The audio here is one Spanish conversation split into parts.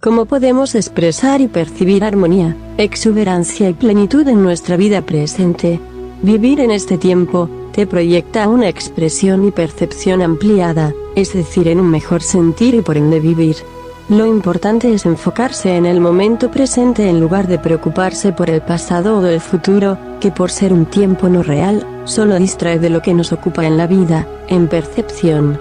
¿Cómo podemos expresar y percibir armonía, exuberancia y plenitud en nuestra vida presente? Vivir en este tiempo te proyecta a una expresión y percepción ampliada, es decir, en un mejor sentir y por ende vivir. Lo importante es enfocarse en el momento presente en lugar de preocuparse por el pasado o el futuro, que por ser un tiempo no real, solo distrae de lo que nos ocupa en la vida, en percepción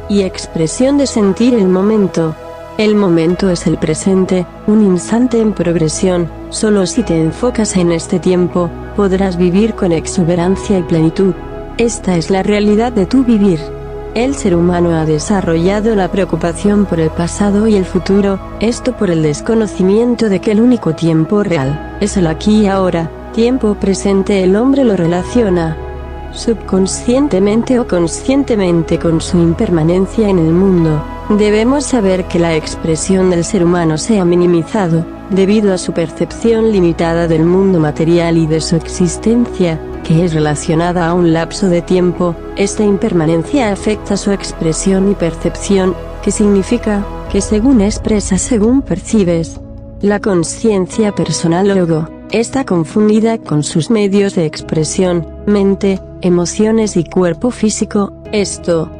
y expresión de sentir el momento. El momento es el presente, un instante en progresión. Solo si te enfocas en este tiempo, podrás vivir con exuberancia y plenitud. Esta es la realidad de tu vivir. El ser humano ha desarrollado la preocupación por el pasado y el futuro, esto por el desconocimiento de que el único tiempo real es el aquí y ahora. Tiempo presente el hombre lo relaciona subconscientemente o conscientemente con su impermanencia en el mundo. Debemos saber que la expresión del ser humano se ha minimizado, debido a su percepción limitada del mundo material y de su existencia, que es relacionada a un lapso de tiempo. Esta impermanencia afecta su expresión y percepción, que significa, que según expresas según percibes. La conciencia personal ego está confundida con sus medios de expresión, mente, emociones y cuerpo físico, esto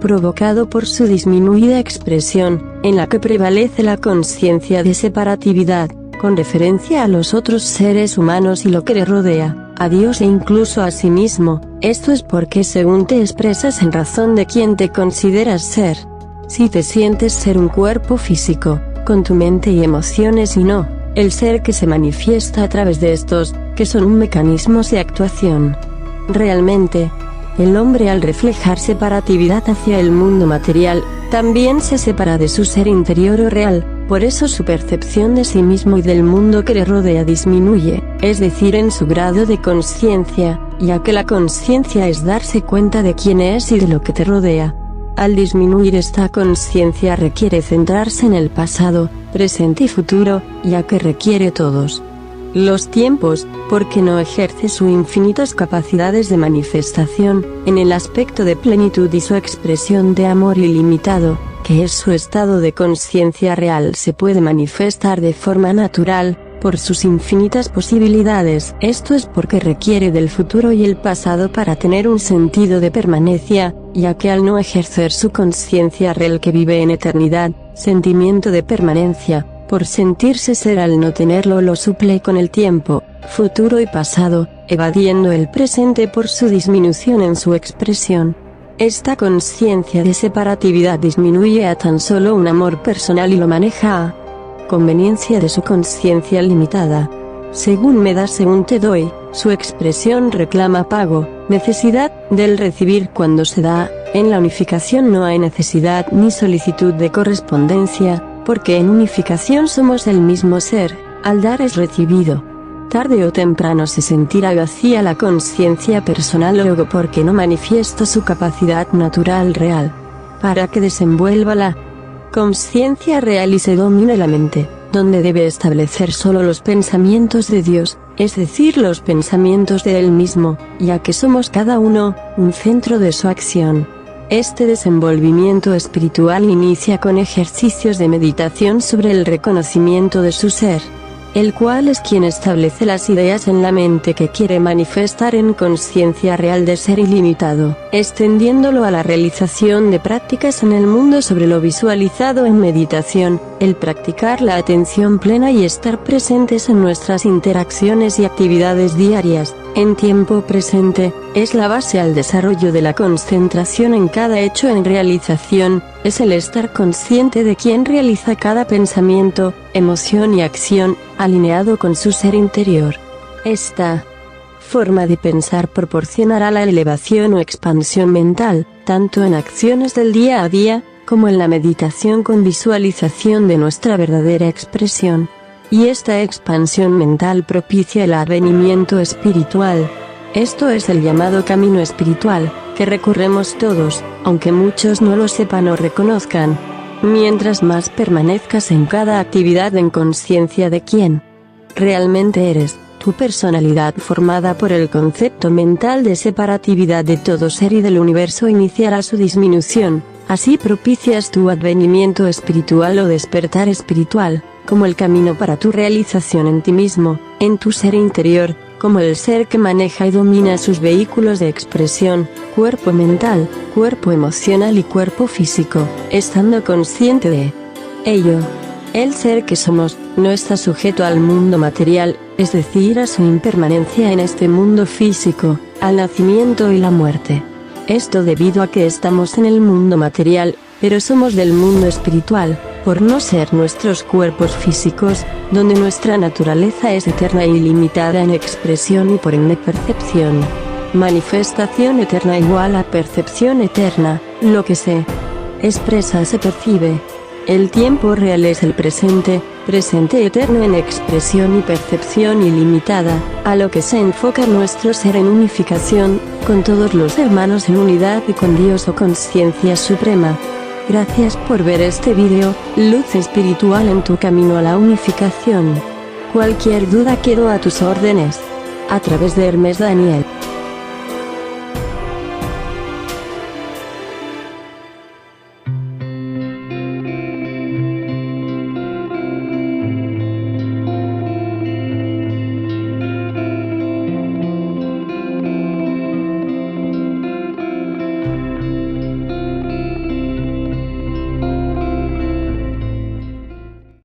provocado por su disminuida expresión, en la que prevalece la conciencia de separatividad, con referencia a los otros seres humanos y lo que le rodea, a Dios e incluso a sí mismo. Esto es porque según te expresas en razón de quién te consideras ser. Si te sientes ser un cuerpo físico, con tu mente y emociones y no, el ser que se manifiesta a través de estos, que son mecanismos de actuación. Realmente, el hombre al reflejar separatividad hacia el mundo material, también se separa de su ser interior o real, por eso su percepción de sí mismo y del mundo que le rodea disminuye, es decir, en su grado de conciencia, ya que la conciencia es darse cuenta de quién es y de lo que te rodea. Al disminuir esta conciencia requiere centrarse en el pasado, presente y futuro, ya que requiere todos los tiempos, porque no ejerce sus infinitas capacidades de manifestación, en el aspecto de plenitud y su expresión de amor ilimitado, que es su estado de conciencia real, se puede manifestar de forma natural, por sus infinitas posibilidades. Esto es porque requiere del futuro y el pasado para tener un sentido de permanencia, ya que al no ejercer su conciencia real que vive en eternidad, sentimiento de permanencia, por sentirse ser al no tenerlo lo suple con el tiempo, futuro y pasado, evadiendo el presente por su disminución en su expresión. Esta conciencia de separatividad disminuye a tan solo un amor personal y lo maneja a conveniencia de su conciencia limitada. Según me das según te doy, su expresión reclama pago, necesidad del recibir cuando se da. En la unificación no hay necesidad ni solicitud de correspondencia, porque en unificación somos el mismo ser, al dar es recibido. Tarde o temprano se sentirá vacía la conciencia personal o ego porque no manifiesta su capacidad natural real, para que desenvuelva la conciencia real y se domine la mente, donde debe establecer solo los pensamientos de Dios, es decir, los pensamientos de Él mismo, ya que somos cada uno un centro de su acción. Este desenvolvimiento espiritual inicia con ejercicios de meditación sobre el reconocimiento de su ser, el cual es quien establece las ideas en la mente que quiere manifestar en conciencia real de ser ilimitado, extendiéndolo a la realización de prácticas en el mundo sobre lo visualizado en meditación. El practicar la atención plena y estar presentes en nuestras interacciones y actividades diarias, en tiempo presente, es la base al desarrollo de la concentración en cada hecho en realización, es el estar consciente de quién realiza cada pensamiento, emoción y acción, alineado con su ser interior. Esta forma de pensar proporcionará la elevación o expansión mental, tanto en acciones del día a día, como en la meditación con visualización de nuestra verdadera expresión. Y esta expansión mental propicia el advenimiento espiritual. Esto es el llamado camino espiritual, que recorremos todos, aunque muchos no lo sepan o reconozcan. Mientras más permanezcas en cada actividad en conciencia de quién realmente eres, tu personalidad formada por el concepto mental de separatividad de todo ser y del universo iniciará su disminución, Así propicias tu advenimiento espiritual o despertar espiritual, como el camino para tu realización en ti mismo, en tu ser interior, como el ser que maneja y domina sus vehículos de expresión, cuerpo mental, cuerpo emocional y cuerpo físico, estando consciente de ello. El ser que somos, no está sujeto al mundo material, es decir, a su impermanencia en este mundo físico, al nacimiento y la muerte. Esto debido a que estamos en el mundo material, pero somos del mundo espiritual, por no ser nuestros cuerpos físicos, donde nuestra naturaleza es eterna e ilimitada en expresión y por ende percepción. Manifestación eterna igual a percepción eterna, lo que se expresa se percibe. El tiempo real es el presente, presente eterno en expresión y percepción ilimitada, a lo que se enfoca nuestro ser en unificación, con todos los hermanos en unidad y con Dios o conciencia suprema. Gracias por ver este video, luz espiritual en tu camino a la unificación. Cualquier duda quedo a tus órdenes. A través de Hermes Daniel.